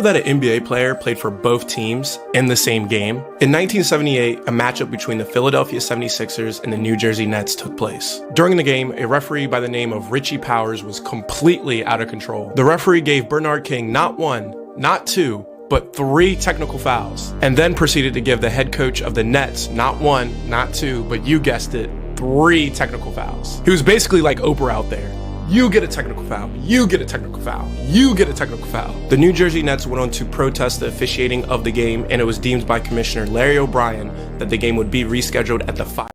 know that an NBA player played for both teams in the same game? In 1978, a matchup between the Philadelphia 76ers and the New Jersey Nets took place. During the game, a referee by the name of Richie Powers was completely out of control. The referee gave Bernard King not one, not two, but 3 technical fouls, and then proceeded to give the head coach of the Nets not one, not two, but you guessed it, 3 technical fouls. He was basically like Oprah out there. You get a technical foul, you get a technical foul, you get a technical foul. The New Jersey Nets went on to protest the officiating of the game, and it was deemed by Commissioner Larry O'Brien that the game would be rescheduled at the 5.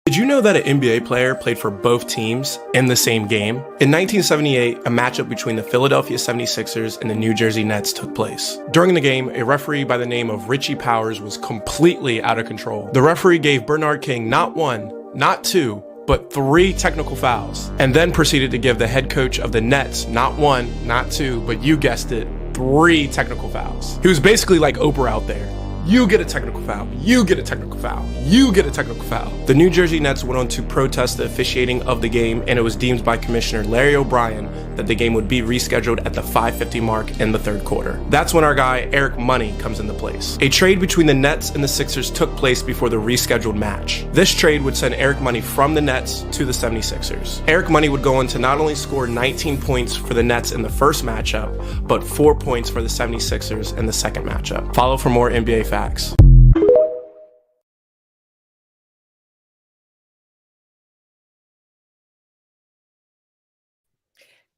Did you know that an NBA player played for both teams in the same game? In 1978, a matchup between the Philadelphia 76ers and the New Jersey Nets took place. During the game, a referee by the name of Richie Powers was completely out of control. The referee gave Bernard King not one, not two, but 3 technical fouls, and then proceeded to give the head coach of the Nets not one, not two, but you guessed it, 3 technical fouls. He was basically like Oprah out there. You get a technical foul, you get a technical foul, you get a technical foul. The New Jersey Nets went on to protest the officiating of the game, and it was deemed by Commissioner Larry O'Brien that the game would be rescheduled at the 5:50 mark in the 3rd quarter. That's when our guy Eric Money comes into place. A trade between the Nets and the Sixers took place before the rescheduled match. This trade would send Eric Money from the Nets to the 76ers. Eric Money would go on to not only score 19 points for the Nets in the first matchup, but 4 points for the 76ers in the second matchup. Follow for more NBA facts.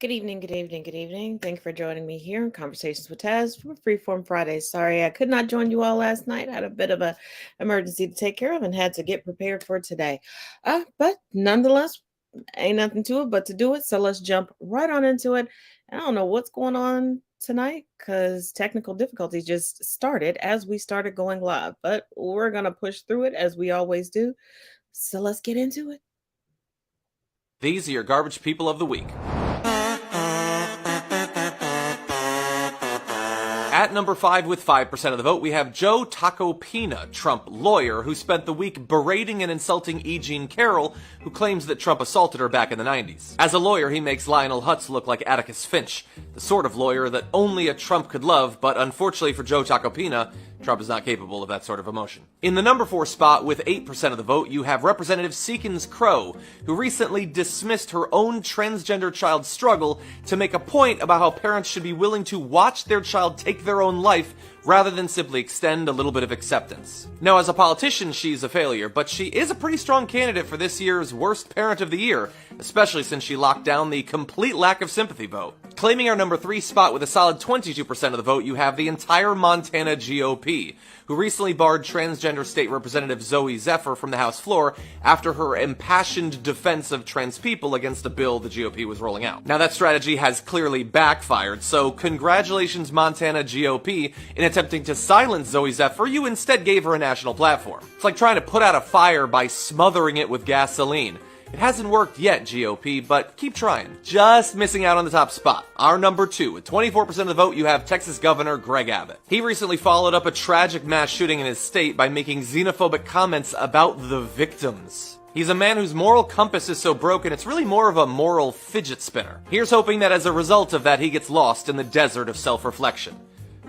Good evening, good evening, good evening. Thank you for joining me here in Conversations with Taz for Freeform Friday. Sorry I could not join you all last night. I had a bit of an emergency to take care of and had to get prepared for today. But nonetheless, ain't nothing to it but to do it. So let's jump right on into it. I don't know what's going on tonight because technical difficulties just started as we started going live, but we're going to push through it as we always do. So let's get into it. These are your garbage people of the week. At number 5 with 5% of the vote, we have Joe Tacopina, Trump lawyer, who spent the week berating and insulting E. Jean Carroll, who claims that Trump assaulted her back in the 90s. As a lawyer, he makes Lionel Hutz look like Atticus Finch, the sort of lawyer that only a Trump could love, but unfortunately for Joe Tacopina, Trump is not capable of that sort of emotion. In the number 4 spot, with 8% of the vote, you have Representative Seekins Crow, who recently dismissed her own transgender child's struggle to make a point about how parents should be willing to watch their child take their own life rather than simply extend a little bit of acceptance. Now, as a politician, she's a failure, but she is a pretty strong candidate for this year's Worst Parent of the Year, especially since she locked down the complete lack of sympathy vote. Claiming our number 3 spot with a solid 22% of the vote, you have the entire Montana GOP, who recently barred transgender state representative Zoe Zephyr from the House floor after her impassioned defense of trans people against a bill the GOP was rolling out. Now, that strategy has clearly backfired, so congratulations, Montana GOP. In attempting to silence Zoe Zephyr, you instead gave her a national platform. It's like trying to put out a fire by smothering it with gasoline. It hasn't worked yet, GOP, but keep trying. Just missing out on the top spot. Our number 2, with 24% of the vote, you have Texas Governor Greg Abbott. He recently followed up a tragic mass shooting in his state by making xenophobic comments about the victims. He's a man whose moral compass is so broken, it's really more of a moral fidget spinner. Here's hoping that as a result of that, he gets lost in the desert of self-reflection.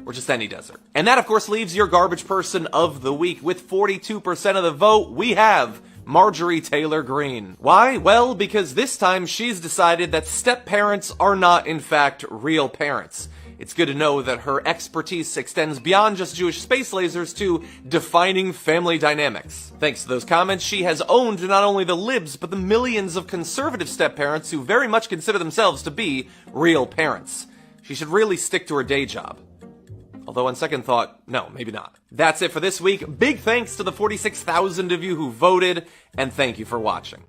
Or just any desert. And that, of course, leaves your garbage person of the week. With 42% of the vote, we have Marjorie Taylor Greene. Why? Well, because this time she's decided that step-parents are not, in fact, real parents. It's good to know that her expertise extends beyond just Jewish space lasers to defining family dynamics. Thanks to those comments, she has owned not only the libs, but the millions of conservative step-parents who very much consider themselves to be real parents. She should really stick to her day job. Although on second thought, no, maybe not. That's it for this week. Big thanks to the 46,000 of you who voted, and thank you for watching.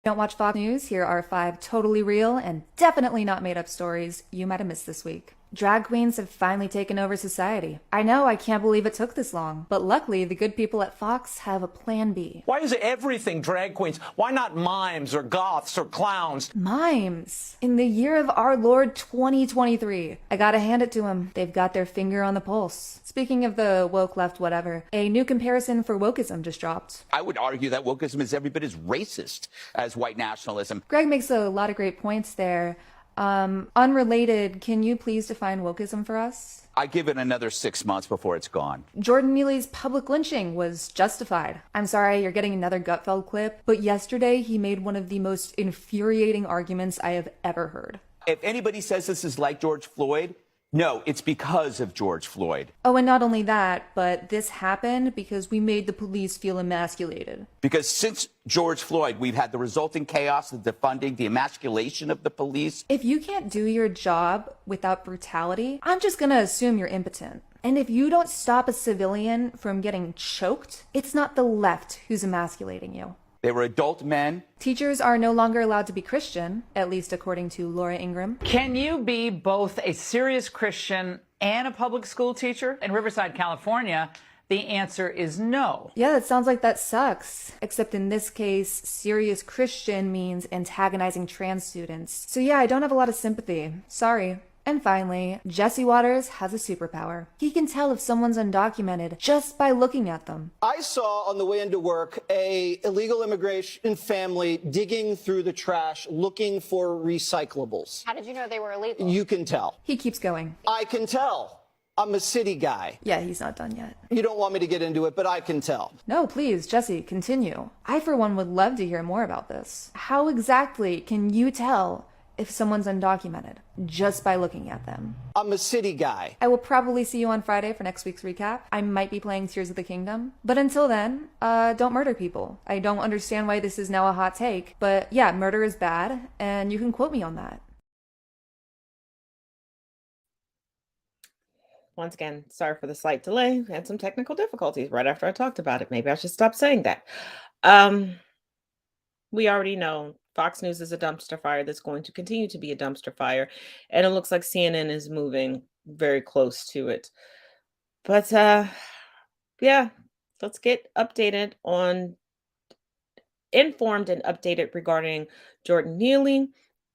Don't watch Fox News? Here are 5 totally real and definitely not made up stories you might have missed this week. Drag queens have finally taken over society. I know, I can't believe it took this long, but luckily the good people at Fox have a plan B. Why is everything drag queens? Why not mimes or goths or clowns? Mimes. In the year of our Lord 2023. I gotta hand it to them. They've got their finger on the pulse. Speaking of the woke left whatever, a new comparison for wokeism just dropped. I would argue that wokeism is every bit as racist as white nationalism. Greg makes a lot of great points there. Unrelated, can you please define wokeism for us? I give it another 6 months before it's gone. Jordan Neely's public lynching was justified. I'm sorry, you're getting another Gutfeld clip, but yesterday he made one of the most infuriating arguments I have ever heard. If anybody says this is like George Floyd, no, it's because of George Floyd. Oh, and not only that, but this happened because we made the police feel emasculated. Because since George Floyd, we've had the resulting chaos, the defunding, the emasculation of the police. If you can't do your job without brutality, I'm just gonna assume you're impotent. And if you don't stop a civilian from getting choked, it's not the left who's emasculating you. They were adult men. Teachers are no longer allowed to be Christian, at least according to Laura Ingraham. Can you be both a serious Christian and a public school teacher? In Riverside, California, the answer is no. Yeah, it sounds like that sucks. Except in this case, serious Christian means antagonizing trans students. So yeah, I don't have a lot of sympathy. Sorry. And finally, Jesse Waters has a superpower. He can tell if someone's undocumented just by looking at them. I saw on the way into work a illegal immigration family digging through the trash looking for recyclables. How did you know they were illegal? You can tell. He keeps going. I can tell. I'm a city guy. Yeah, he's not done yet. You don't want me to get into it, but I can tell. No, please, Jesse, continue. I, for one, would love to hear more about this. How exactly can you tell if someone's undocumented just by looking at them? I'm a city guy. I will probably see you on Friday for next week's recap. I might be playing Tears of the Kingdom. But until then, don't murder people. I don't understand why this is now a hot take, but yeah, murder is bad, and you can quote me on that. Once again, sorry for the slight delay. We had some technical difficulties right after I talked about it. Maybe I should stop saying that. We already know Fox News is a dumpster fire that's going to continue to be a dumpster fire. And it looks like CNN is moving very close to it. But yeah, let's get informed and updated regarding Jordan Neely.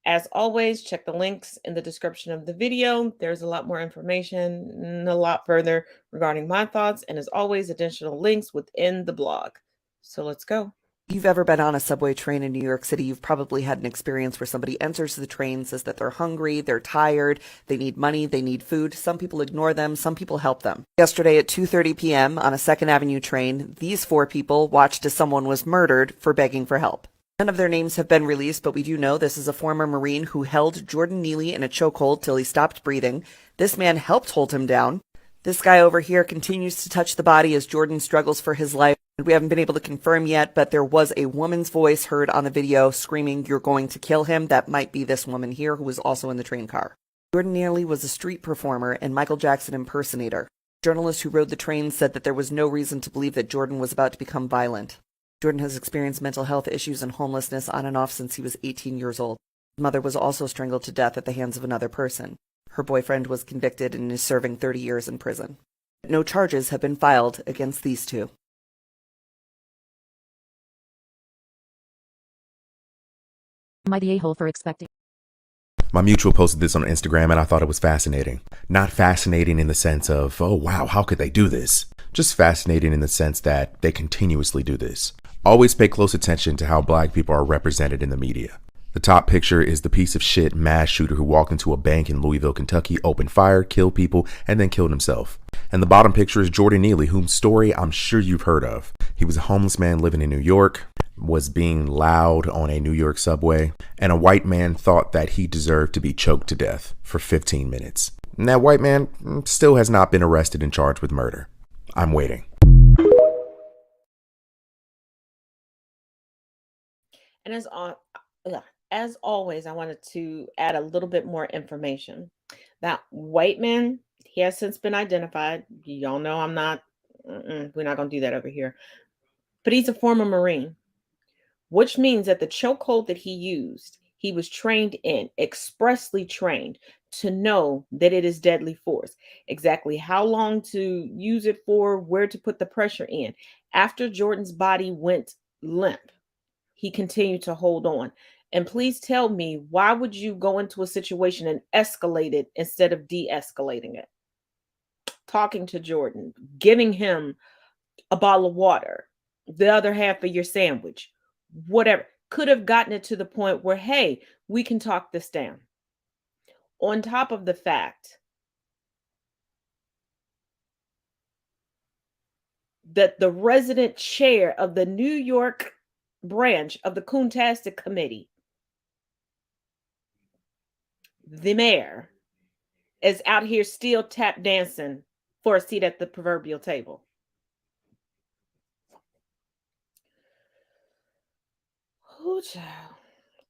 As always, check the links in the description of the video. There's a lot more information and a lot further regarding my thoughts. And as always, additional links within the blog. So let's go. If you've ever been on a subway train in New York City, you've probably had an experience where somebody enters the train, says that they're hungry, they're tired, they need money, they need food. Some people ignore them, some people help them. Yesterday at 2:30 p.m. on a 2nd Avenue train, these 4 people watched as someone was murdered for begging for help. None of their names have been released, but we do know this is a former Marine who held Jordan Neely in a chokehold till he stopped breathing. This man helped hold him down. This guy over here continues to touch the body as Jordan struggles for his life. We haven't been able to confirm yet, but there was a woman's voice heard on the video screaming, "You're going to kill him." That might be this woman here who was also in the train car. Jordan Neely was a street performer and Michael Jackson impersonator. A journalist who rode the train said that there was no reason to believe that Jordan was about to become violent. Jordan has experienced mental health issues and homelessness on and off since he was 18 years old. His mother was also strangled to death at the hands of another person. Her boyfriend was convicted and is serving 30 years in prison. No charges have been filed against these two. Am I the a-hole for expecting? My mutual posted this on Instagram and I thought it was fascinating. Not fascinating in the sense of, oh wow, how could they do this? Just fascinating in the sense that they continuously do this. Always pay close attention to how black people are represented in the media. The top picture is the piece of shit mass shooter who walked into a bank in Louisville, Kentucky, opened fire, killed people, and then killed himself. And the bottom picture is Jordan Neely, whose story I'm sure you've heard of. He was a homeless man living in New York, was being loud on a New York subway, and a white man thought that he deserved to be choked to death for 15 minutes. And that white man still has not been arrested and charged with murder. I'm waiting. And as always, I wanted to add a little bit more information. That white man, he has since been identified. Y'all know we're not going to do that over here. But he's a former Marine which means that the chokehold that he used, he was trained in, expressly trained to know that it is deadly force, exactly how long to use it for, where to put the pressure in. After Jordan's body went limp, he continued to hold on. And please tell me, why would you go into a situation and escalate it instead of de-escalating it? Talking to Jordan, giving him a bottle of water, the other half of your sandwich, whatever, could have gotten it to the point where, hey, we can talk this down. On top of the fact that the resident chair of the New York branch of the Coontastic Committee, the mayor, is out here still tap dancing for a seat at the proverbial table. Oh, child.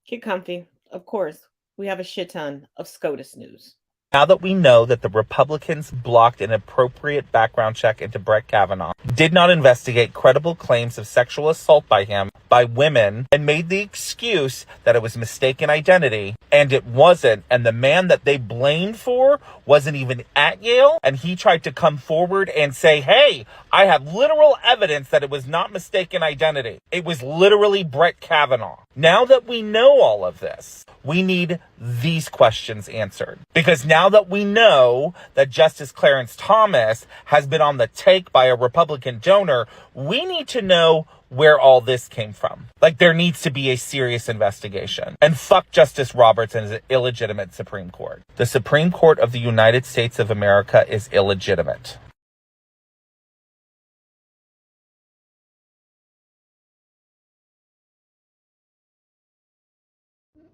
Get comfy. Of course, we have a shit ton of SCOTUS news. Now that we know that the Republicans blocked an appropriate background check into Brett Kavanaugh, did not investigate credible claims of sexual assault by him by women, and made the excuse that it was mistaken identity, and it wasn't, and the man that they blamed for wasn't even at Yale, and he tried to come forward and say, hey, I have literal evidence that it was not mistaken identity. It was literally Brett Kavanaugh. Now that we know all of this, we need these questions answered. Because now that we know that Justice Clarence Thomas has been on the take by a Republican donor, we need to know where all this came from. Like, there needs to be a serious investigation. And fuck Justice Roberts and his illegitimate Supreme Court. The Supreme Court of the United States of America is illegitimate.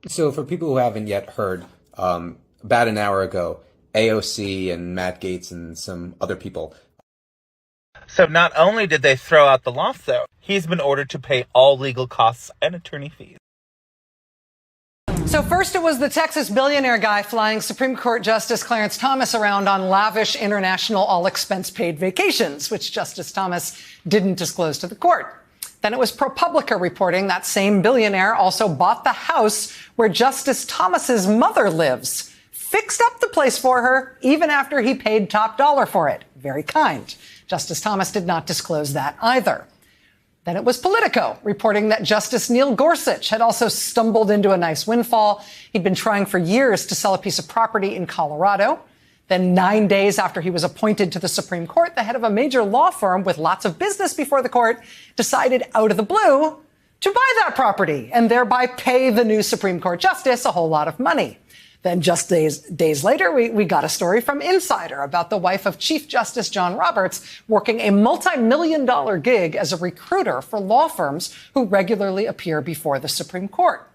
So for people who haven't yet heard, about an hour ago, AOC and Matt Gaetz and some other people. So not only did they throw out the lawsuit, he's been ordered to pay all legal costs and attorney fees. So first it was the Texas billionaire guy flying Supreme Court Justice Clarence Thomas around on lavish international all-expense-paid vacations, which Justice Thomas didn't disclose to the court. Then it was ProPublica reporting that same billionaire also bought the house where Justice Thomas's mother lives, fixed up the place for her even after he paid top dollar for it. Very kind. Justice Thomas did not disclose that either. Then it was Politico reporting that Justice Neil Gorsuch had also stumbled into a nice windfall. He'd been trying for years to sell a piece of property in Colorado. Then 9 days after he was appointed to the Supreme Court, the head of a major law firm with lots of business before the court decided out of the blue to buy that property and thereby pay the new Supreme Court justice a whole lot of money. Then just days later, we got a story from Insider about the wife of Chief Justice John Roberts working a multi-million-dollar gig as a recruiter for law firms who regularly appear before the Supreme Court.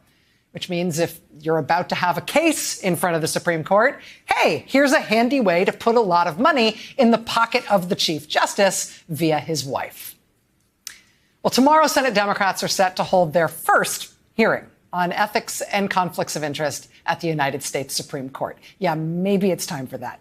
Which means if you're about to have a case in front of the Supreme Court, hey, here's a handy way to put a lot of money in the pocket of the Chief Justice via his wife. Well, tomorrow, Senate Democrats are set to hold their first hearing on ethics and conflicts of interest at the United States Supreme Court. Yeah, maybe it's time for that.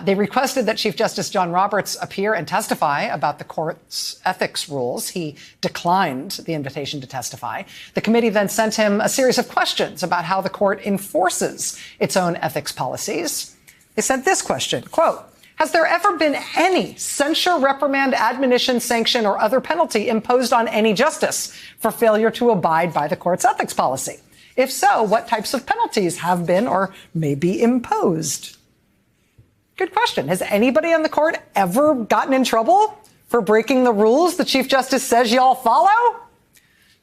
They requested that Chief Justice John Roberts appear and testify about the court's ethics rules. He declined the invitation to testify. The committee then sent him a series of questions about how the court enforces its own ethics policies. They sent this question, quote, has there ever been any censure, reprimand, admonition, sanction, or other penalty imposed on any justice for failure to abide by the court's ethics policy? If so, what types of penalties have been or may be imposed? Good question. Has anybody on the court ever gotten in trouble for breaking the rules the Chief Justice says y'all follow?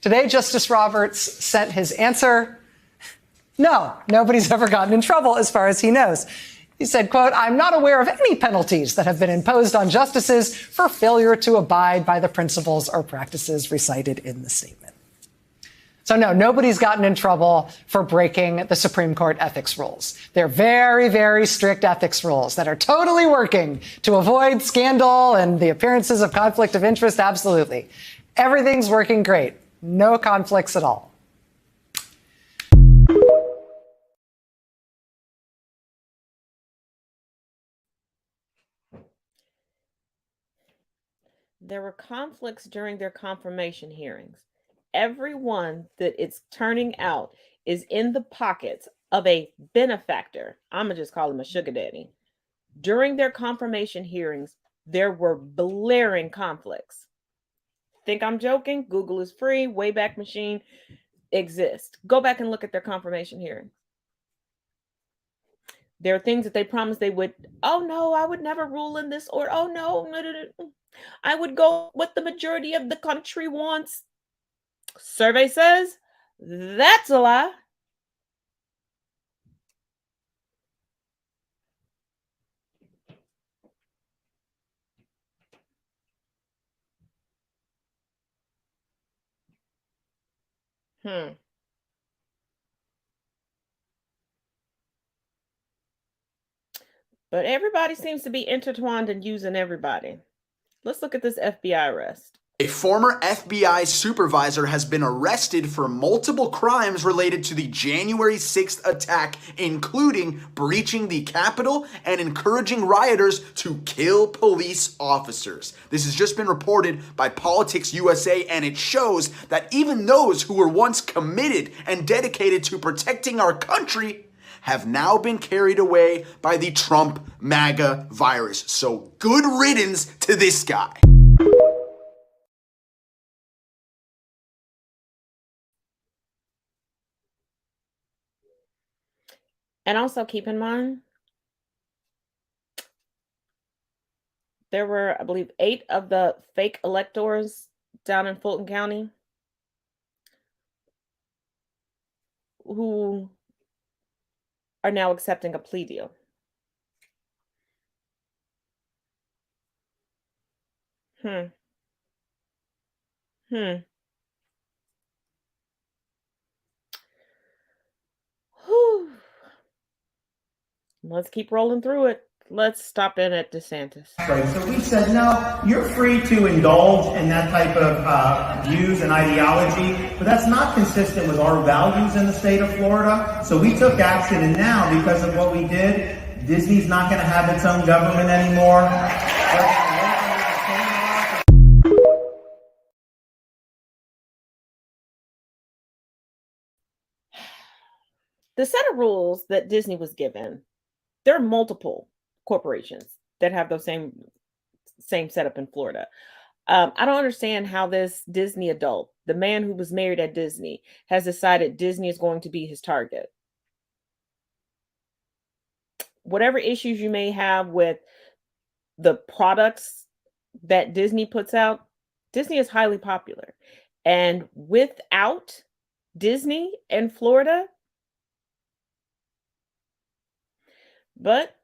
Today, Justice Roberts sent his answer. No, nobody's ever gotten in trouble as far as he knows. He said, quote, I'm not aware of any penalties that have been imposed on justices for failure to abide by the principles or practices recited in the statement. So no, nobody's gotten in trouble for breaking the Supreme Court ethics rules. They're very, very strict ethics rules that are totally working to avoid scandal and the appearances of conflict of interest. Absolutely. Everything's working great. No conflicts at all. There were conflicts during their confirmation hearings. everyone that it's turning out is in the pockets of a benefactor. I'm going to just call him a sugar daddy. During their confirmation hearings, there were blaring conflicts. Think I'm joking? Google is free. Wayback Machine exists. Go back and look at their confirmation hearing. There are things that they promised they would. Oh no, I would never rule in this, or oh no, I would go what the majority of the country wants. Survey says that's a lie. But everybody seems to be intertwined and using everybody. Let's look at this FBI arrest. A former FBI supervisor has been arrested for multiple crimes related to the January 6th attack, including breaching the Capitol and encouraging rioters to kill police officers. This has just been reported by Politics USA, and it shows that even those who were once committed and dedicated to protecting our country have now been carried away by the Trump MAGA virus. So good riddance to this guy. And also keep in mind, there were, I believe, 8 of the fake electors down in Fulton County who are now accepting a plea deal. Whew. Let's keep rolling through it. Let's stop in at DeSantis. Right. So we said, no, you're free to indulge in that type of views and ideology, but that's not consistent with our values in the state of Florida. So we took action, and now, because of what we did, Disney's not going to have its own government anymore. The set of rules that Disney was given, there are multiple corporations that have those same setup in Florida. I don't understand how this Disney adult, the man who was married at Disney, has decided Disney is going to be his target. Whatever issues you may have with the products that Disney puts out, Disney is highly popular. And without Disney and Florida, but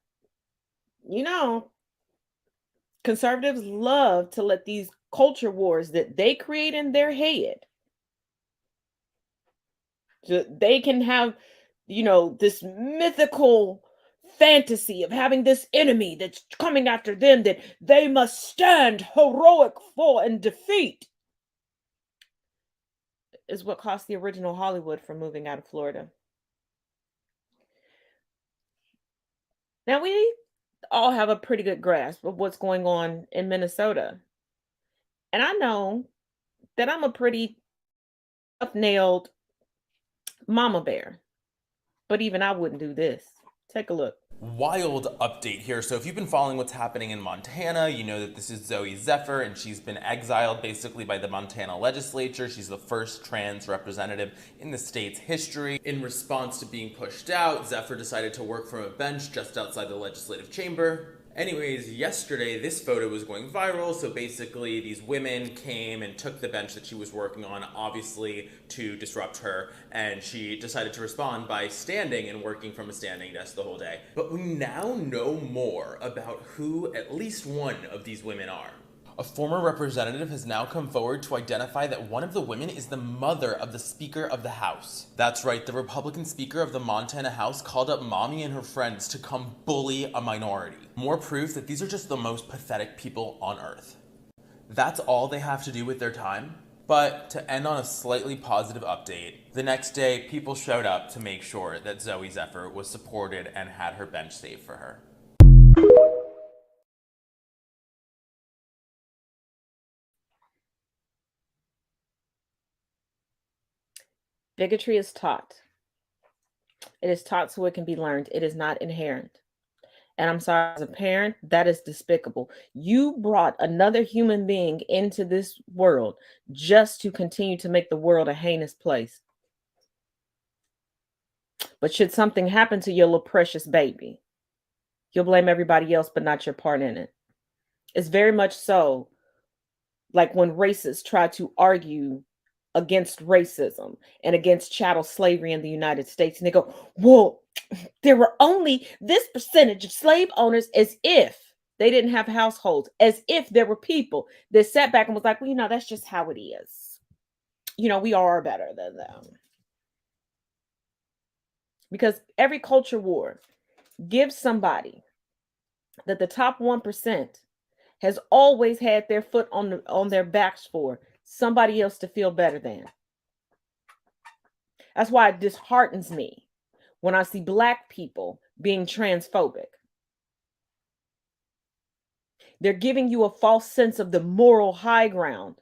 you know, conservatives love to let these culture wars that they create in their head, so they can have, you know, this mythical fantasy of having this enemy that's coming after them that they must stand heroic for and defeat, is what cost the original Hollywood from moving out of Florida. Now, we all have a pretty good grasp of what's going on in Minnesota. And I know that I'm a pretty tough-nailed mama bear. But even I wouldn't do this. Take a look. Wild update here. So if you've been following what's happening in Montana, you know that this is Zoe Zephyr, and she's been exiled basically by the Montana legislature. She's the first trans representative in the state's history. In response to being pushed out, Zephyr decided to work from a bench just outside the legislative chamber. Anyways, yesterday this photo was going viral, so basically these women came and took the bench that she was working on, obviously to disrupt her, and she decided to respond by standing and working from a standing desk the whole day. But we now know more about who at least one of these women are. A former representative has now come forward to identify that one of the women is the mother of the Speaker of the House. That's right, the Republican Speaker of the Montana House called up Mommy and her friends to come bully a minority. More proof that these are just the most pathetic people on earth. That's all they have to do with their time. But to end on a slightly positive update, the next day people showed up to make sure that Zoe Zephyr was supported and had her bench saved for her. Bigotry is taught. It is taught so it can be learned. It is not inherent. And I'm sorry, as a parent, that is despicable. You brought another human being into this world just to continue to make the world a heinous place. But should something happen to your little precious baby, you'll blame everybody else, but not your part in it. It's very much so like when racists try to argue against racism and against chattel slavery in the United States. And they go, well, there were only this percentage of slave owners, as if they didn't have households, as if there were people that sat back and was like, well, that's just how it is. We are better than them. Because every culture war gives somebody that the top 1% has always had their foot on their backs for somebody else to feel better than. That's why it disheartens me when I see Black people being transphobic. They're giving you a false sense of the moral high ground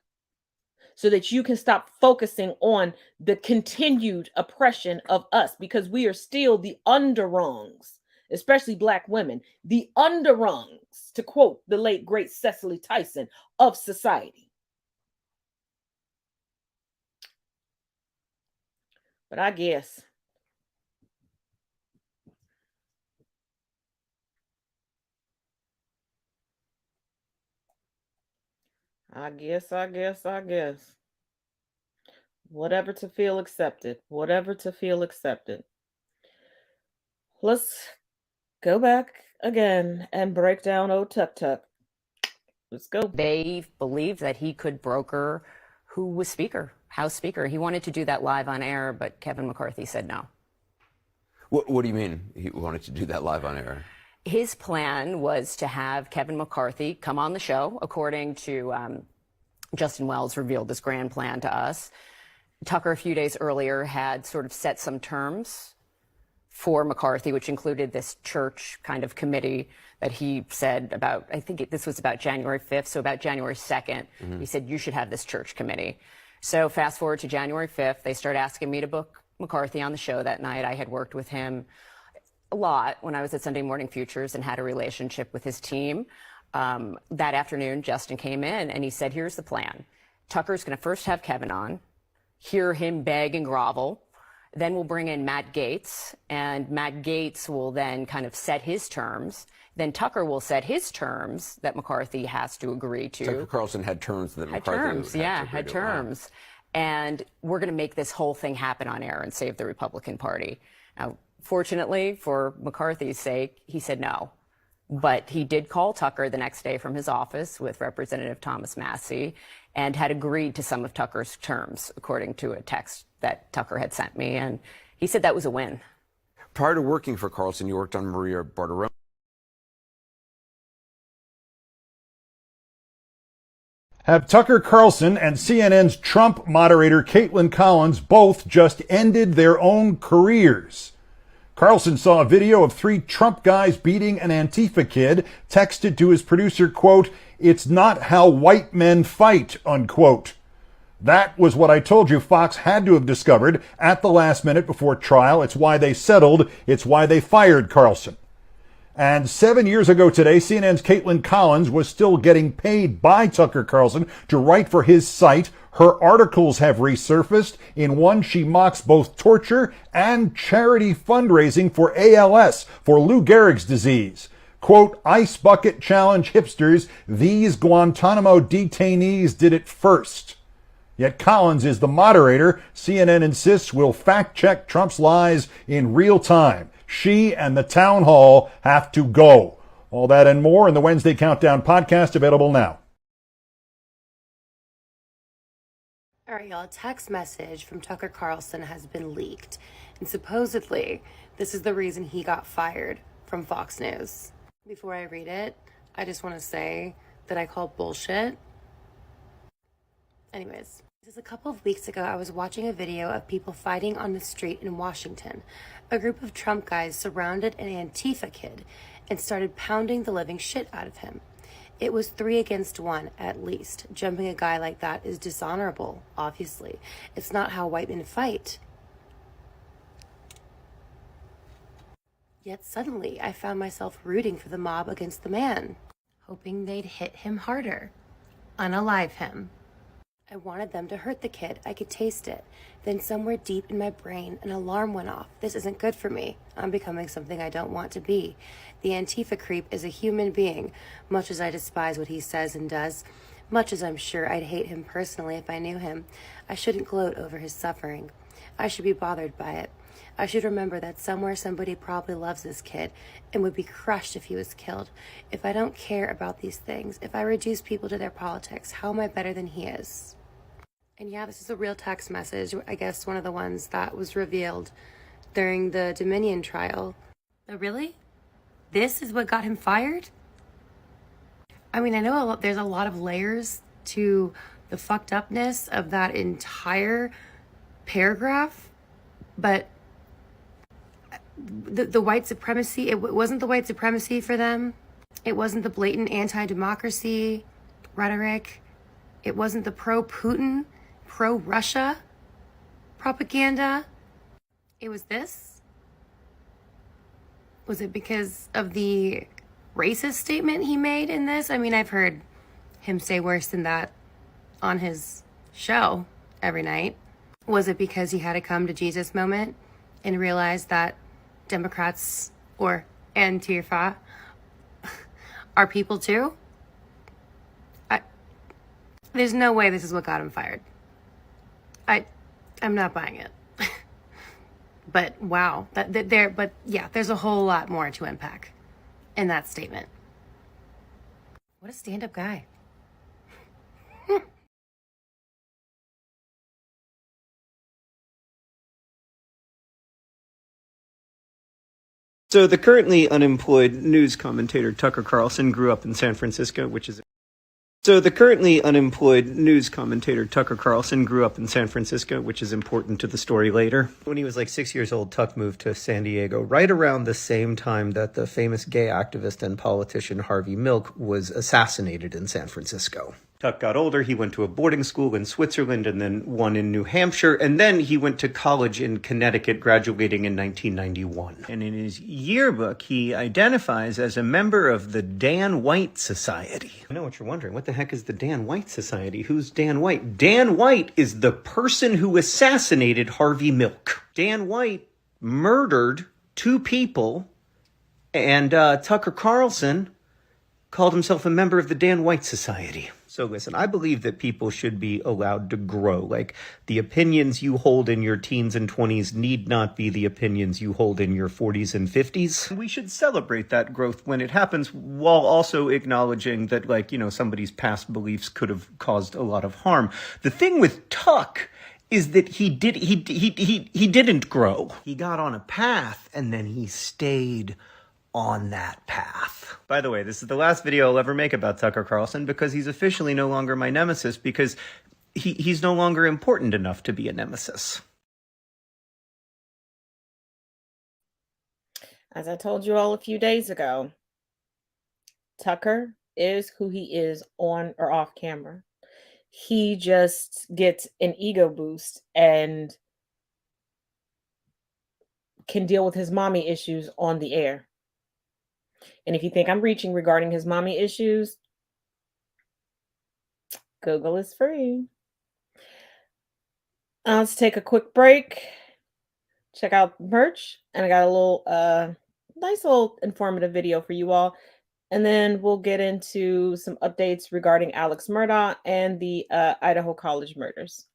so that you can stop focusing on the continued oppression of us, because we are still the underrungs, especially Black women, the underrungs, to quote the late great Cicely Tyson, of society. But I guess whatever to feel accepted, Let's go back again and break down old Tuk Tuk. Let's go. They believed that he could broker who was Speaker, House Speaker. He wanted to do that live on air, but Kevin McCarthy said no. What do you mean he wanted to do that live on air? His plan was to have Kevin McCarthy come on the show, according to Justin Wells revealed this grand plan to us. Tucker, a few days earlier, had sort of set some terms for McCarthy, which included this church kind of committee that he said about, I think this was about January 5th, so about January 2nd, he said, you should have this church committee. So fast forward to January 5th, they start asking me to book McCarthy on the show that night. I had worked with him a lot when I was at Sunday Morning Futures and had a relationship with his team. That afternoon, Justin came in and he said, here's the plan. Tucker's going to first have Kevin on, hear him beg and grovel. Then we'll bring in Matt Gaetz, and Matt Gaetz will then kind of set his terms. Then Tucker will set his terms that McCarthy has to agree to. Tucker Carlson had terms that McCarthy had terms. And we're going to make this whole thing happen on air and save the Republican Party. Now, fortunately, for McCarthy's sake, he said no. But he did call Tucker the next day from his office with Representative Thomas Massie and had agreed to some of Tucker's terms, according to a text that Tucker had sent me. And he said that was a win. Prior to working for Carlson, you worked on Maria Bartiromo. Have Tucker Carlson and CNN's Trump moderator Caitlin Collins both just ended their own careers. Carlson saw a video of 3 Trump guys beating an Antifa kid, texted to his producer, quote, "It's not how white men fight," unquote. That was what I told you Fox had to have discovered at the last minute before trial. It's why they settled. It's why they fired Carlson. And 7 years ago today, CNN's Caitlin Collins was still getting paid by Tucker Carlson to write for his site. Her articles have resurfaced. In one, she mocks both torture and charity fundraising for ALS, for Lou Gehrig's disease. Quote, "Ice bucket challenge hipsters. These Guantanamo detainees did it first." Yet Collins is the moderator. CNN insists will fact-check Trump's lies in real time. She and the town hall have to go. All that and more in the Wednesday Countdown podcast, available now. All right, y'all, a text message from Tucker Carlson has been leaked. And supposedly, this is the reason he got fired from Fox News. Before I read it, I just want to say that I call bullshit. Anyways, just a couple of weeks ago, I was watching a video of people fighting on the street in Washington. A group of Trump guys surrounded an Antifa kid and started pounding the living shit out of him. It was 3 against 1 at least. Jumping a guy like that is dishonorable, obviously. It's not how white men fight. Yet suddenly I found myself rooting for the mob against the man, hoping they'd hit him harder, unalive him. I wanted them to hurt the kid. I could taste it. Then somewhere deep in my brain, an alarm went off. This isn't good for me. I'm becoming something I don't want to be. The Antifa creep is a human being, much as I despise what he says and does, much as I'm sure I'd hate him personally if I knew him. I shouldn't gloat over his suffering. I should be bothered by it. I should remember that somewhere somebody probably loves this kid and would be crushed if he was killed. If I don't care about these things, if I reduce people to their politics, how am I better than he is? And yeah, this is a real text message. I guess one of the ones that was revealed during the Dominion trial. Oh, really? This is what got him fired? I mean, I know there's a lot of layers to the fucked upness of that entire paragraph, but the white supremacy, it wasn't the white supremacy for them. It wasn't the blatant anti-democracy rhetoric. It wasn't the pro-Putin, pro-Russia propaganda. It was this. Was it because of the racist statement he made in this? I mean, I've heard him say worse than that on his show every night. Was it because he had a come to Jesus moment and realized that Democrats or Antifa are people too? There's no way this is what got him fired. I'm not buying it. But wow, but yeah, there's a whole lot more to unpack in that statement. What a stand-up guy. So the currently unemployed news commentator Tucker Carlson grew up in San Francisco, which is important to the story later. When he was like 6 years old, Tuck moved to San Diego right around the same time that the famous gay activist and politician Harvey Milk was assassinated in San Francisco. Tuck got older, he went to a boarding school in Switzerland and then one in New Hampshire, and then he went to college in Connecticut, graduating in 1991. And in his yearbook, he identifies as a member of the Dan White Society. I know what you're wondering. What the heck is the Dan White Society? Who's Dan White? Dan White is the person who assassinated Harvey Milk. Dan White murdered 2 people, and Tucker Carlson called himself a member of the Dan White Society. So listen, I believe that people should be allowed to grow. Like, the opinions you hold in your teens and 20s need not be the opinions you hold in your 40s and 50s. We should celebrate that growth when it happens, while also acknowledging that, like, you know, somebody's past beliefs could have caused a lot of harm. The thing with Tuck is that he didn't grow. He got on a path and then he stayed on that path. By the way, this is the last video I'll ever make about Tucker Carlson, because he's officially no longer my nemesis, because he's no longer important enough to be a nemesis. As I told you all a few days ago, Tucker is who he is on or off camera. He just gets an ego boost and can deal with his mommy issues on the air. And if you think I'm reaching regarding his mommy issues, Google is free. Let's take a quick break. Check out merch. And I got a little, nice little informative video for you all. And then we'll get into some updates regarding Alex Murdaugh and the Idaho College murders.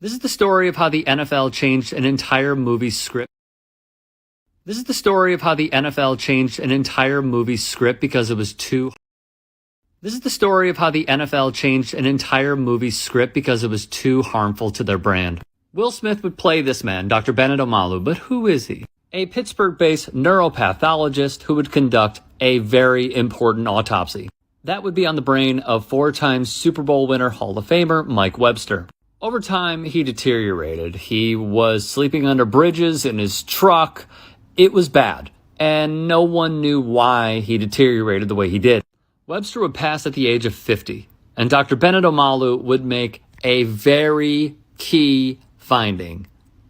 This is the story of how the NFL changed an entire movie script. This is the story of how the NFL changed an entire movie script because it was too. This is the story of how the NFL changed an entire movie script because it was too harmful to their brand. Will Smith would play this man, Dr. Bennett Omalu, but who is he? A Pittsburgh-based neuropathologist who would conduct a very important autopsy. That would be on the brain of four-time Super Bowl winner Hall of Famer Mike Webster. Over time, he deteriorated. He was sleeping under bridges in his truck. It was bad, and no one knew why he deteriorated the way he did. Webster would pass at the age of 50, and Dr. Bennett Omalu would make a very key finding.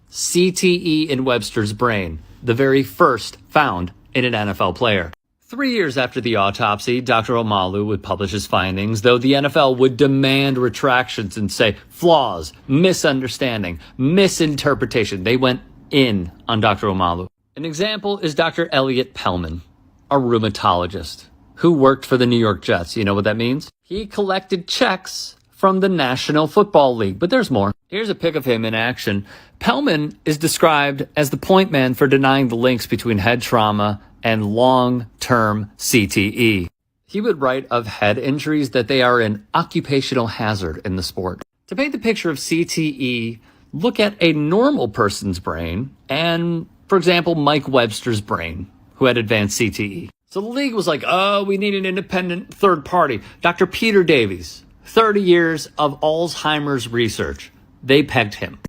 CTE in Webster's brain, the very first found in an NFL player. 3 years after the autopsy, Dr. Omalu would publish his findings, though the NFL would demand retractions and say flaws, misunderstanding, misinterpretation. They went in on Dr. Omalu. An example is Dr. Elliot Pellman, a rheumatologist who worked for the New York Jets. You know what that means? He collected checks from the National Football League, but there's more. Here's a pic of him in action. Pellman is described as the point man for denying the links between head trauma and long-term CTE. He would write of head injuries that they are an occupational hazard in the sport. To paint the picture of CTE, look at a normal person's brain and, for example, Mike Webster's brain, who had advanced CTE. So the league was like, oh, we need an independent third party. Dr. Peter Davies, 30 years of Alzheimer's research. They pegged him.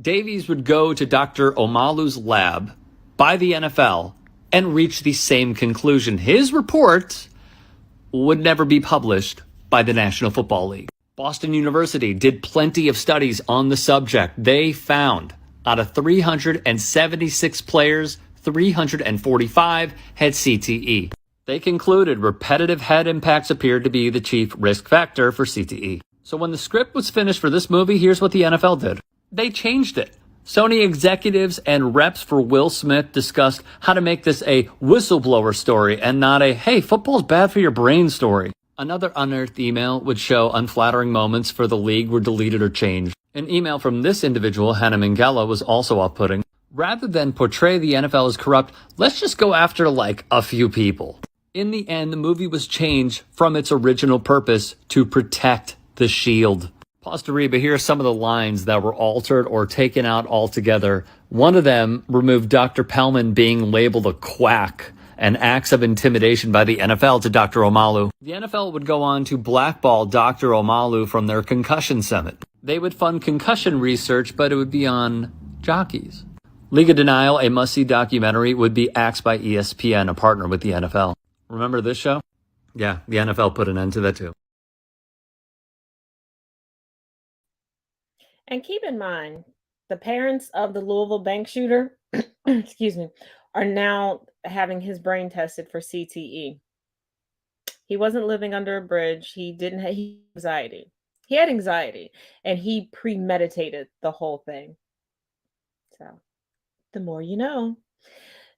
Davies would go to Dr. Omalu's lab by the NFL and reach the same conclusion. His report would never be published by the National Football League. Boston University did plenty of studies on the subject. They found out of 376 players, 345 had CTE. They concluded repetitive head impacts appeared to be the chief risk factor for CTE. So when the script was finished for this movie, here's what the NFL did. They changed it. Sony executives and reps for Will Smith discussed how to make this a whistleblower story and not a, hey, football's bad for your brain story. Another unearthed email would show unflattering moments for the league were deleted or changed. An email from this individual, Hannah Minghella, was also off-putting. Rather than portray the NFL as corrupt, let's just go after like a few people. In the end, the movie was changed from its original purpose to protect the shield. Pause to read, but here are some of the lines that were altered or taken out altogether. One of them removed Dr. Pellman being labeled a quack and acts of intimidation by the NFL to Dr. Omalu. The NFL would go on to blackball Dr. Omalu from their concussion summit. They would fund concussion research, but it would be on jockeys. League of Denial, a must-see documentary, would be axed by ESPN, a partner with the NFL. Remember this show? Yeah, the NFL put an end to that too. And keep in mind, the parents of the Louisville bank shooter, excuse me, are now having his brain tested for CTE. He wasn't living under a bridge. He didn't have anxiety. He had anxiety, and he premeditated the whole thing. So, the more you know.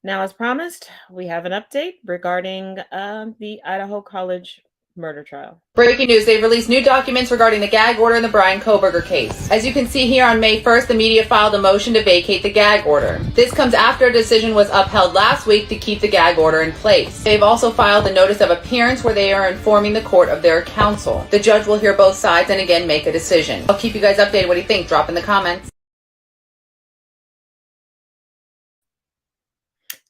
Now, as promised, we have an update regarding the Idaho College murder trial. Breaking news, they've released new documents regarding the gag order in the Brian Kohberger case. As you can see here, on May 1st, the media filed a motion to vacate the gag order. This comes after a decision was upheld last week to keep the gag order in place. They've also filed a notice of appearance where they are informing the court of their counsel. The judge will hear both sides and again make a decision. I'll keep you guys updated. What do you think? Drop in the comments.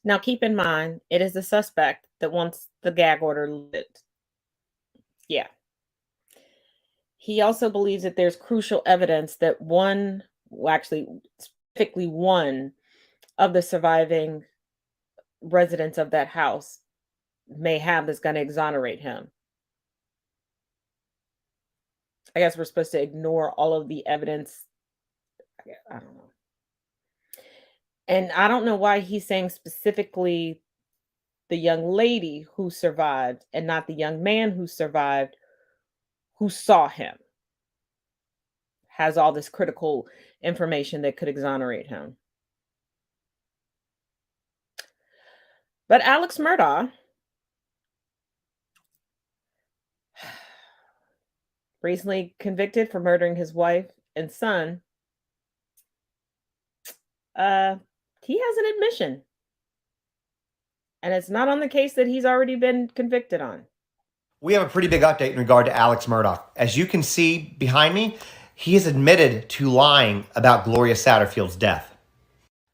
Now, keep in mind, it is the suspect that wants the gag order lifted. Yeah. He also believes that there's crucial evidence that specifically one of the surviving residents of that house may have that's going to exonerate him. I guess we're supposed to ignore all of the evidence. I don't know. And I don't know why he's saying specifically the young lady who survived and not the young man who survived who saw him has all this critical information that could exonerate him. But Alex Murdaugh recently convicted for murdering his wife and son He has an admission. And it's not on the case that he's already been convicted on. We have a pretty big update in regard to Alex Murdaugh. As you can see behind me, he has admitted to lying about Gloria Satterfield's death.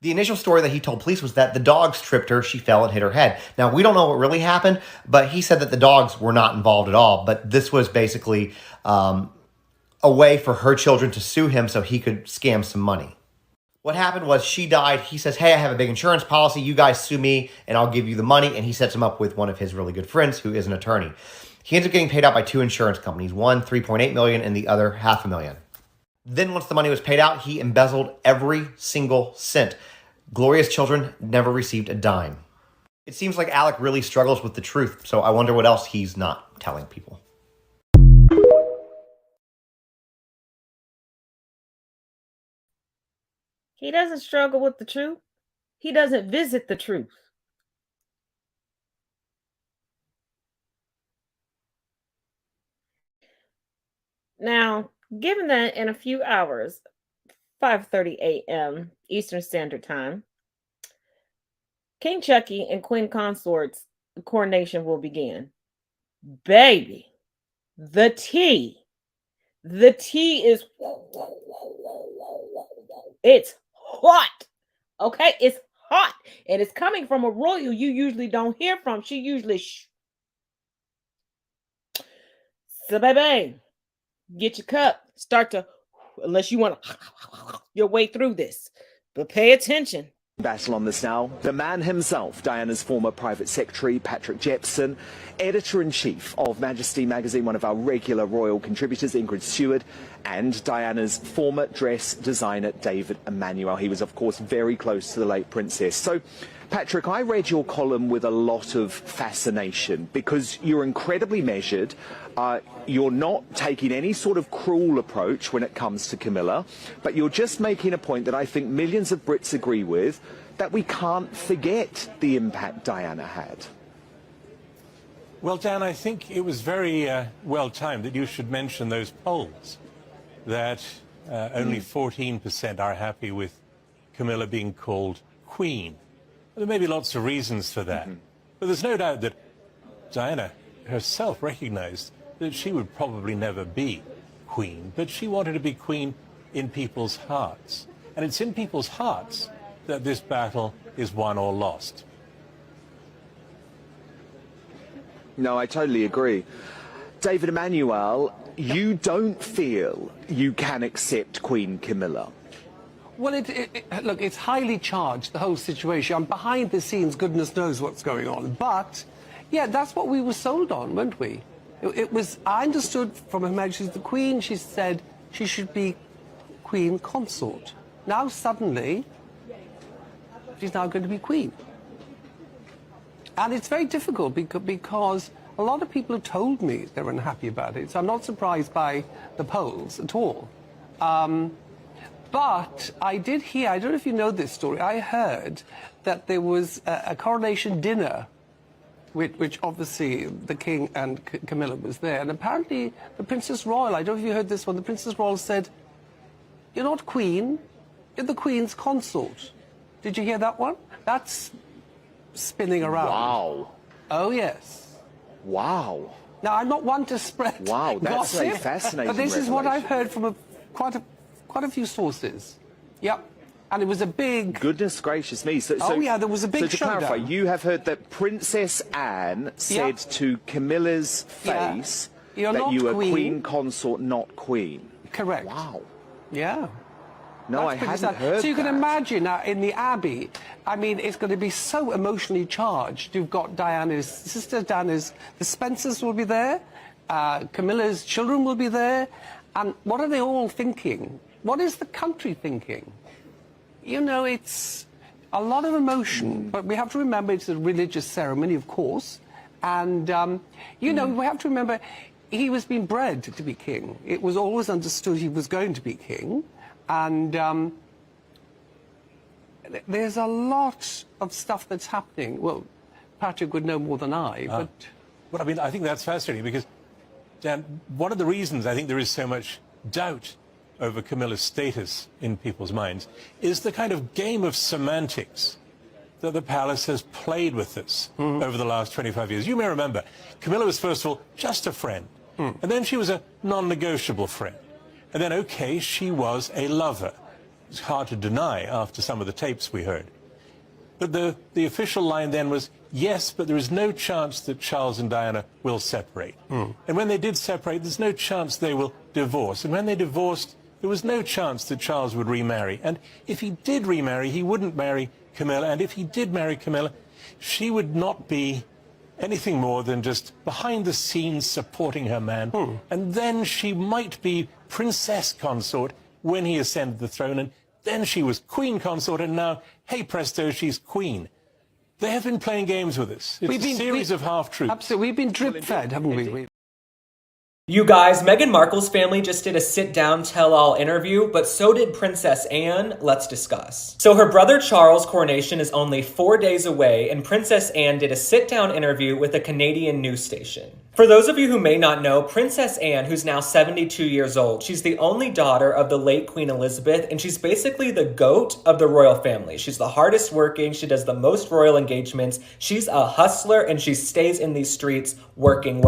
The initial story that he told police was that the dogs tripped her, she fell and hit her head. Now, we don't know what really happened, but he said that the dogs were not involved at all. But this was basically a way for her children to sue him so he could scam some money. What happened was she died. He says, hey, I have a big insurance policy. You guys sue me and I'll give you the money. And he sets him up with one of his really good friends who is an attorney. He ends up getting paid out by two insurance companies, one $3.8 million and the other $500,000. Then once the money was paid out, he embezzled every single cent. Gloria's children never received a dime. It seems like Alec really struggles with the truth, so I wonder what else he's not telling people. He doesn't struggle with the truth. He doesn't visit the truth. Now, given that in a few hours, 5:30 a.m. Eastern Standard Time, King Chucky and Queen Consort's coronation will begin. Baby, the tea is, it's hot. Okay, it's hot. And it's coming from a royal you usually don't hear from. She usually so baby, get your cup. Start to, unless you want to your way through this. But pay attention. Battle on this now. The man himself, Diana's former private secretary, Patrick Jepson, editor-in-chief of Majesty magazine, one of our regular royal contributors, Ingrid Stewart, and Diana's former dress designer, David Emmanuel. He was, of course, very close to the late princess. So, Patrick, I read your column with a lot of fascination because you're incredibly measured. You're not taking any sort of cruel approach when it comes to Camilla, but you're just making a point that I think millions of Brits agree with, that we can't forget the impact Diana had. Well, Dan, I think it was very well timed that you should mention those polls, that only 14% are happy with Camilla being called Queen. There may be lots of reasons for that, but there's no doubt that Diana herself recognized that she would probably never be Queen, but she wanted to be Queen in people's hearts. And it's in people's hearts that this battle is won or lost. No, I totally agree. David Emmanuel, you don't feel you can accept Queen Camilla. Well, look, it's highly charged, the whole situation. I'm behind the scenes, goodness knows what's going on. But, yeah, that's what we were sold on, weren't we? It was, I understood from Her Majesty the Queen, she said she should be Queen Consort. Now, suddenly, she's now going to be Queen. And it's very difficult because a lot of people have told me they're unhappy about it. So I'm not surprised by the polls at all. But I did hear, I don't know if you know this story, I heard that there was a coronation dinner, which obviously the King and Camilla was there. And apparently the Princess Royal, I don't know if you heard this one, the Princess Royal said, "You're not Queen, you're the Queen's consort." Did you hear that one? That's spinning around. Wow. Oh, yes. Wow. Now, I'm not one to spread Wow, that's gossip, a fascinating but this is what I've revelation. heard from quite a few sources. Yep. And it was a big... Goodness gracious me. So, oh, yeah, there was a big So to showdown. clarify, you have heard that Princess Anne said to Camilla's face You're that not you were queen. Queen Consort, not Queen. Correct. Wow. Yeah. No, That's I pretty hadn't sad. heard So you can that. imagine in the Abbey, I mean, it's going to be so emotionally charged. You've got Diana's sister, Diana's, the Spencers will be there, Camilla's children will be there, and what are they all thinking? What is the country thinking? You know, it's a lot of emotion, but we have to remember it's a religious ceremony, of course, and, you know, we have to remember he was being bred to be king. It was always understood he was going to be king. And there's a lot of stuff that's happening. Well, Patrick would know more than I, but... Well, I mean, I think that's fascinating because, Dan, one of the reasons I think there is so much doubt over Camilla's status in people's minds is the kind of game of semantics that the palace has played with this over the last 25 years. You may remember, Camilla was, first of all, just a friend. And then she was a non-negotiable friend. And then, okay, she was a lover. It's hard to deny after some of the tapes we heard. But the official line then was, yes, but there is no chance that Charles and Diana will separate. And when they did separate, there's no chance they will divorce. And when they divorced, there was no chance that Charles would remarry. And if he did remarry, he wouldn't marry Camilla. And if he did marry Camilla, she would not be anything more than just behind the scenes supporting her man. And then she might be princess consort when he ascended the throne. And then she was queen consort. And now, hey presto, she's queen. They have been playing games with us. It's a series of half-truths. Absolutely. We've been drip-fed, haven't we? You guys, Meghan Markle's family just did a sit-down tell-all interview, but so did Princess Anne. Let's discuss. So her brother Charles' coronation is only 4 days away, and Princess Anne did a sit-down interview with a Canadian news station. For those of you who may not know, Princess Anne, who's now 72 years old, she's the only daughter of the late Queen Elizabeth, and she's basically the GOAT of the royal family. She's the hardest working, she does the most royal engagements, she's a hustler, and she stays in these streets working.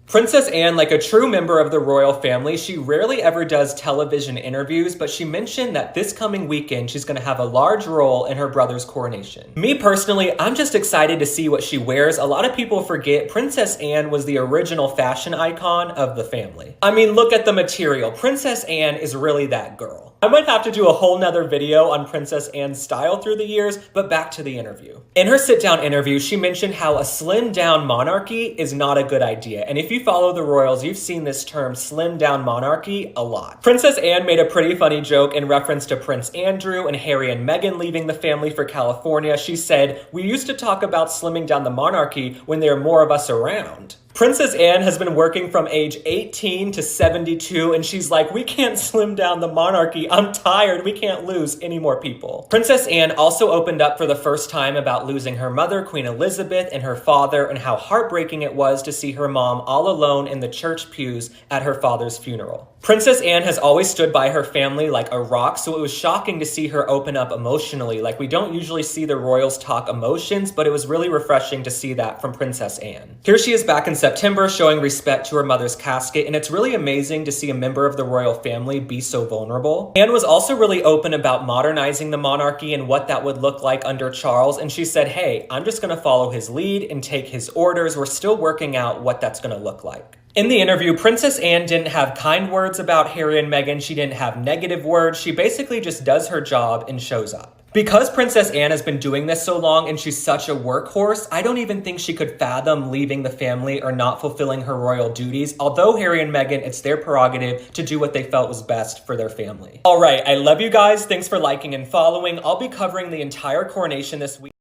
Princess Anne, like a true member of the royal family, she rarely ever does television interviews, but she mentioned that this coming weekend, she's going to have a large role in her brother's coronation. Me personally, I'm just excited to see what she wears. A lot of people forget Princess Anne was the original fashion icon of the family. I mean, look at the material. Princess Anne is really that girl. I might have to do a whole nother video on Princess Anne's style through the years, but back to the interview. In her sit-down interview, she mentioned how a slimmed-down monarchy is not a good idea. And if you follow the royals, you've seen this term slimmed-down monarchy a lot. Princess Anne made a pretty funny joke in reference to Prince Andrew and Harry and Meghan leaving the family for California. She said, "We used to talk about slimming down the monarchy when there are more of us around." Princess Anne has been working from age 18 to 72, and she's like, we can't slim down the monarchy. I'm tired. We can't lose any more people. Princess Anne also opened up for the first time about losing her mother, Queen Elizabeth, and her father, and how heartbreaking it was to see her mom all alone in the church pews at her father's funeral. Princess Anne has always stood by her family like a rock, so it was shocking to see her open up emotionally. Like, we don't usually see the royals talk emotions, but it was really refreshing to see that from Princess Anne. Here she is back in September showing respect to her mother's casket, and it's really amazing to see a member of the royal family be so vulnerable. Anne was also really open about modernizing the monarchy and what that would look like under Charles, and she said, hey, I'm just going to follow his lead and take his orders. We're still working out what that's going to look like. In the interview, Princess Anne didn't have kind words about Harry and Meghan. She didn't have negative words. She basically just does her job and shows up. Because Princess Anne has been doing this so long and she's such a workhorse, I don't even think she could fathom leaving the family or not fulfilling her royal duties. Although Harry and Meghan, it's their prerogative to do what they felt was best for their family. All right, I love you guys. Thanks for liking and following. I'll be covering the entire coronation this week.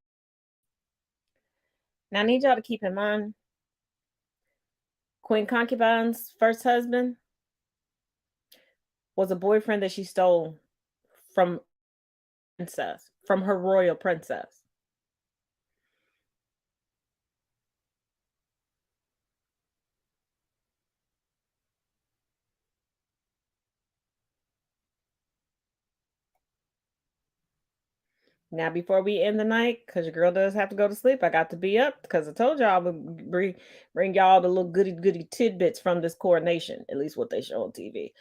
Now, I need y'all to keep in mind, Queen Concubine's first husband was a boyfriend that she stole from her royal princess. Now, before we end the night, because your girl does have to go to sleep, I got to be up because I told y'all I would bring y'all the little goody tidbits from this coronation, at least what they show on TV.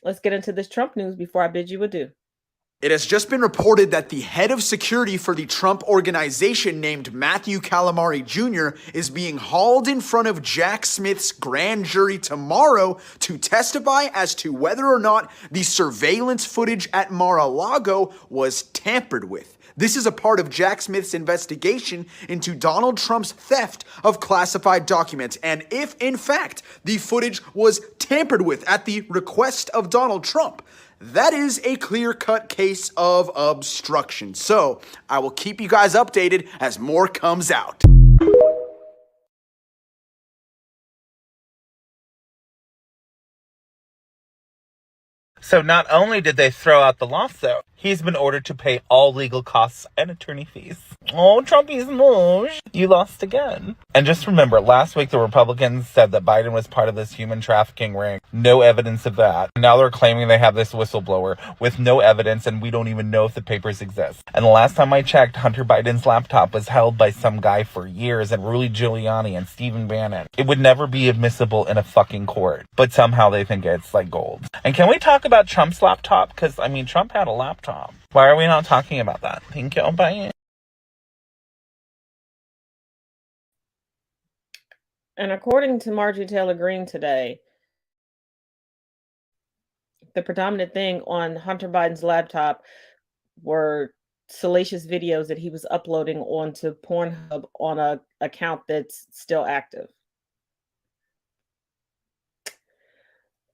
Let's get into this Trump news before I bid you adieu. It has just been reported that the head of security for the Trump organization, named Matthew Calamari Jr., is being hauled in front of Jack Smith's grand jury tomorrow to testify as to whether or not the surveillance footage at Mar-a-Lago was tampered with. This is a part of Jack Smith's investigation into Donald Trump's theft of classified documents. And if, in fact, the footage was tampered with at the request of Donald Trump, that is a clear-cut case of obstruction. So I will keep you guys updated as more comes out. So not only did they throw out the lawsuit, He's been ordered to pay all legal costs and attorney fees. Oh, Trumpy's moosh. You lost again. And just remember, last week the Republicans said that Biden was part of this human trafficking ring. No evidence of that. Now they're claiming they have this whistleblower with no evidence, and we don't even know if the papers exist. And the last time I checked, Hunter Biden's laptop was held by some guy for years, and Rudy Giuliani and Stephen Bannon. It would never be admissible in a fucking court. But somehow they think it's like gold. And can we talk about Trump's laptop? Because, I mean, Trump had a laptop. Why are we not talking about that? Thank you. Bye. And according to Marjorie Taylor Greene today, the predominant thing on Hunter Biden's laptop were salacious videos that he was uploading onto Pornhub on a account that's still active.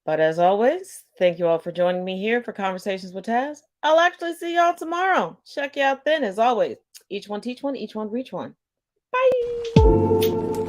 But as always, thank you all for joining me here for Conversations with Taz. I'll actually see y'all tomorrow. Check you out then, as always. Each one teach one, each one reach one. Bye.